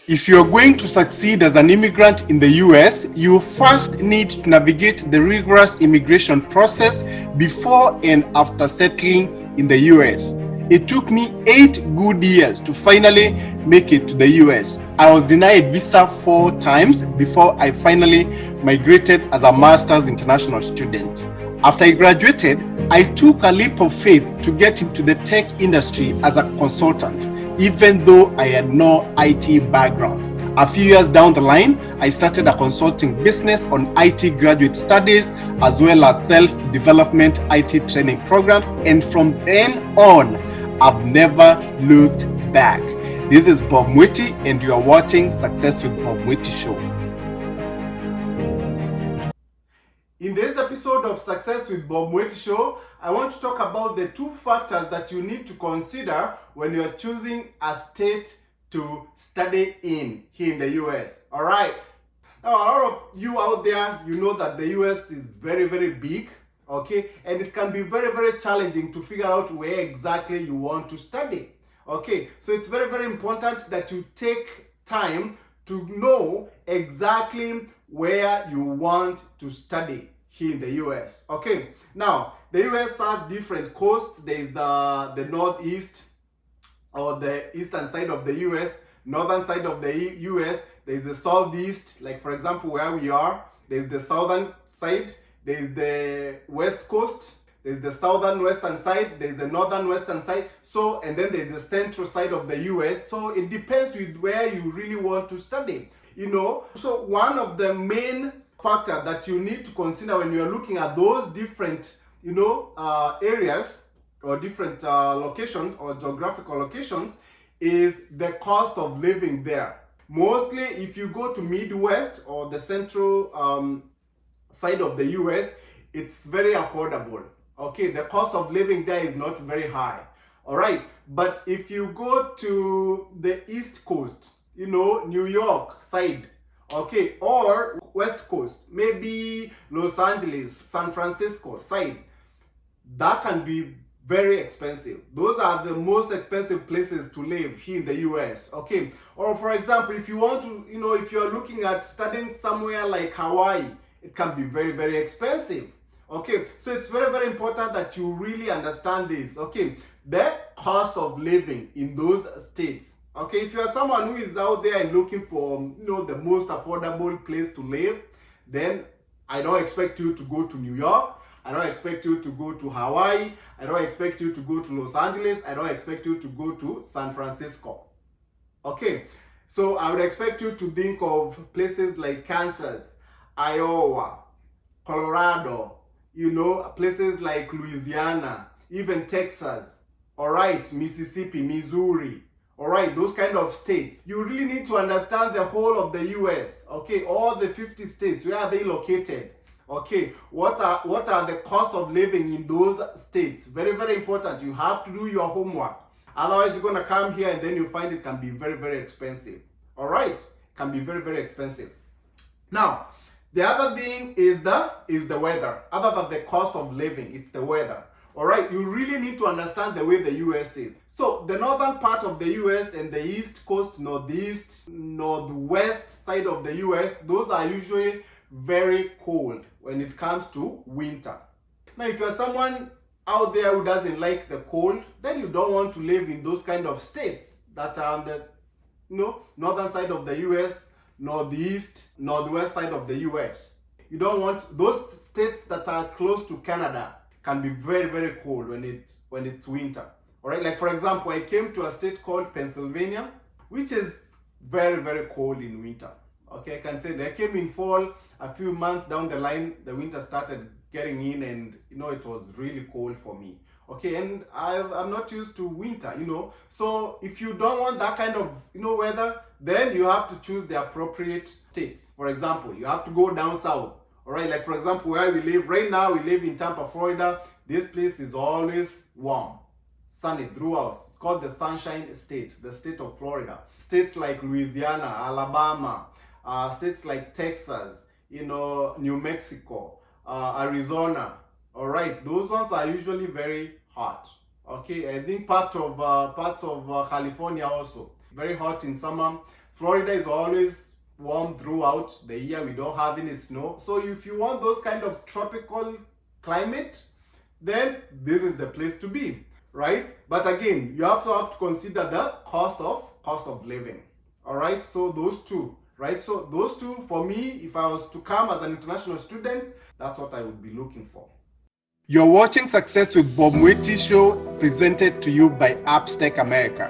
If you're going to succeed as an immigrant in the US, you first need to navigate the rigorous immigration process before and after settling in the US. It took me 8 good years to finally make it to the US. I was denied visa 4 times before I finally migrated as a master's international student. After I graduated, I took a leap of faith to get into the tech industry as a consultant, even though I had no IT background. A few years down the line, I started a consulting business on IT graduate studies as well as self-development IT training programs, and from then on, I've never looked back. This is Bob Mwiti, and you are watching Success with Bob Mwiti Show. In this episode of Success with Bob Mwiti Show, I want to talk about the 2 factors that you need to consider when you're choosing a state to study in here in the US. All right. Now, a lot of you out there, you know that the US is very, very big, okay? And it can be very, very challenging to figure out where exactly you want to study, okay? So it's very, very important that you take time to know exactly where you want to study here in the US. Okay, now the US has different coasts. There is the northeast or the eastern side of the US, northern side of the US. There is the southeast, like for example where we are. There is the southern side. There is the west coast. There is the southern western side. There is the northern western side. So, and then there is the central side of the US. So it depends with where you really want to study. You know, so one of the main factors that you need to consider when you're looking at those different, areas or different locations or geographical locations is the cost of living there. Mostly, if you go to Midwest or the central side of the US, it's very affordable. Okay, the cost of living there is not very high. All right, but if you go to the East Coast, New York side, okay, or West Coast, maybe Los Angeles, San Francisco side, that can be very expensive. Those are the most expensive places to live here in the US, okay? Or for example, if you want to, if you're looking at studying somewhere like Hawaii, it can be very, very expensive, okay? So it's very, very important that you really understand this, okay? The cost of living in those states. Okay, if you are someone who is out there and looking for, the most affordable place to live, then I don't expect you to go to New York. I don't expect you to go to Hawaii. I don't expect you to go to Los Angeles. I don't expect you to go to San Francisco. Okay, so I would expect you to think of places like Kansas, Iowa, Colorado, places like Louisiana, even Texas, all right, Mississippi, Missouri. All right, those kind of states. You really need to understand the whole of the US, okay? All the 50 states, where are they located? Okay, what are the cost of living in those states? Very, very important. You have to do your homework. Otherwise, you're gonna come here and then you find it can be very, very expensive. All right, can be very, very expensive. Now, the other thing is the weather. Other than the cost of living, it's the weather. All right, you really need to understand the way the US is. So the northern part of the US and the east coast, northeast, northwest side of the US, those are usually very cold when it comes to winter. Now, if you're someone out there who doesn't like the cold, then you don't want to live in those kind of states that are on the northern side of the US, northeast, northwest side of the US. You don't want those states that are close to Canada. Can be very, very cold when it's winter. All right, like for example, I came to a state called Pennsylvania, which is very, very cold in winter. Okay, I can tell you, I came in fall. A few months down the line, the winter started getting in, and it was really cold for me. Okay, and I'm not used to winter, So if you don't want that kind of weather, then you have to choose the appropriate states. For example, you have to go down south. All right, like for example, where we live right now, we live in Tampa, Florida. This place is always warm, sunny throughout. It's called the Sunshine State, the state of Florida. States like Louisiana, Alabama, states like Texas, New Mexico, Arizona. All right, those ones are usually very hot. Okay, I think parts of California also very hot in summer. Florida is always warm throughout the year. We don't have any snow. So if you want those kind of tropical climate, then this is the place to be, right? But again, you also have to consider the cost of living. All right, so those two, right? So those two, for me, if I was to come as an international student, that's what I would be looking for. You're watching Success with Bob Mwiti show, presented to you by Appstec America.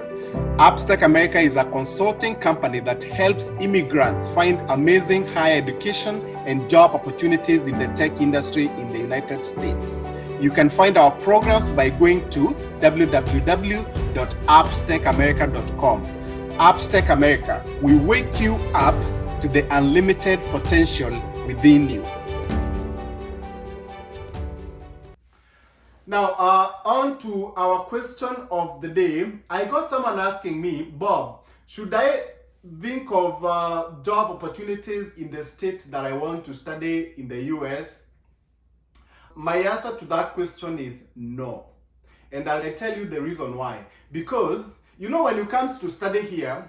Appstec America is a consulting company that helps immigrants find amazing higher education and job opportunities in the tech industry in the United States. You can find our programs by going to www.appstecamerica.com. Appstec America, we wake you up to the unlimited potential within you. Now, on to our question of the day. I got someone asking me, Bob, should I think of job opportunities in the state that I want to study in the US? My answer to that question is no. And I'll tell you the reason why. Because, you know, when it comes to study here,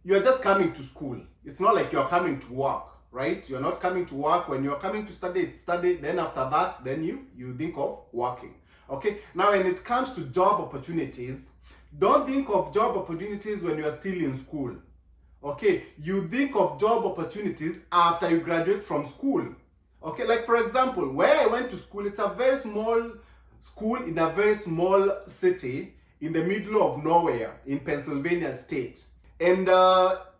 you're just coming to school. It's not like you're coming to work, right? You're not coming to work. When you're coming to study, it's study. Then after that, then you think of working. Okay, now when it comes to job opportunities, don't think of job opportunities when you are still in school. Okay, you think of job opportunities after you graduate from school. Okay, like for example, where I went to school, it's a very small school in a very small city in the middle of nowhere in Pennsylvania state. And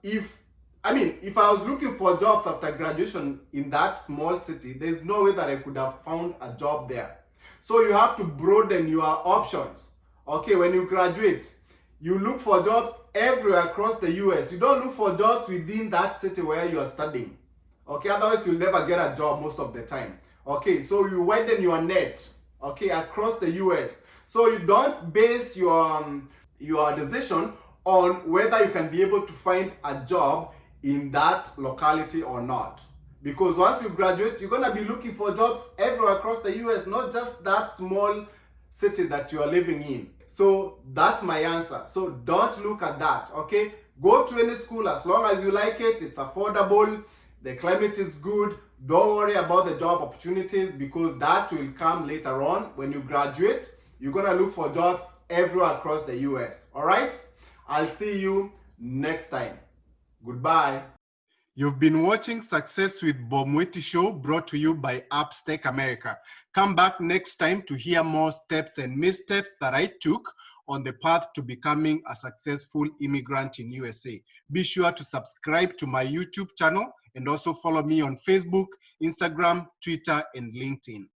if I was looking for jobs after graduation in that small city, there's no way that I could have found a job there. So you have to broaden your options. Okay, when you graduate, you look for jobs everywhere across the US. You don't look for jobs within that city where you are studying. Okay, otherwise you'll never get a job most of the time. Okay, so you widen your net, okay, across the US. So you don't base your decision on whether you can be able to find a job in that locality or not. Because once you graduate, you're going to be looking for jobs everywhere across the US, not just that small city that you are living in. So that's my answer. So don't look at that, okay? Go to any school as long as you like it. It's affordable. The climate is good. Don't worry about the job opportunities because that will come later on. When you graduate, you're going to look for jobs everywhere across the US, all right? I'll see you next time. Goodbye. You've been watching Success with Bob Mwiti show, brought to you by Appstec America. Come back next time to hear more steps and missteps that I took on the path to becoming a successful immigrant in USA. Be sure to subscribe to my YouTube channel and also follow me on Facebook, Instagram, Twitter, and LinkedIn.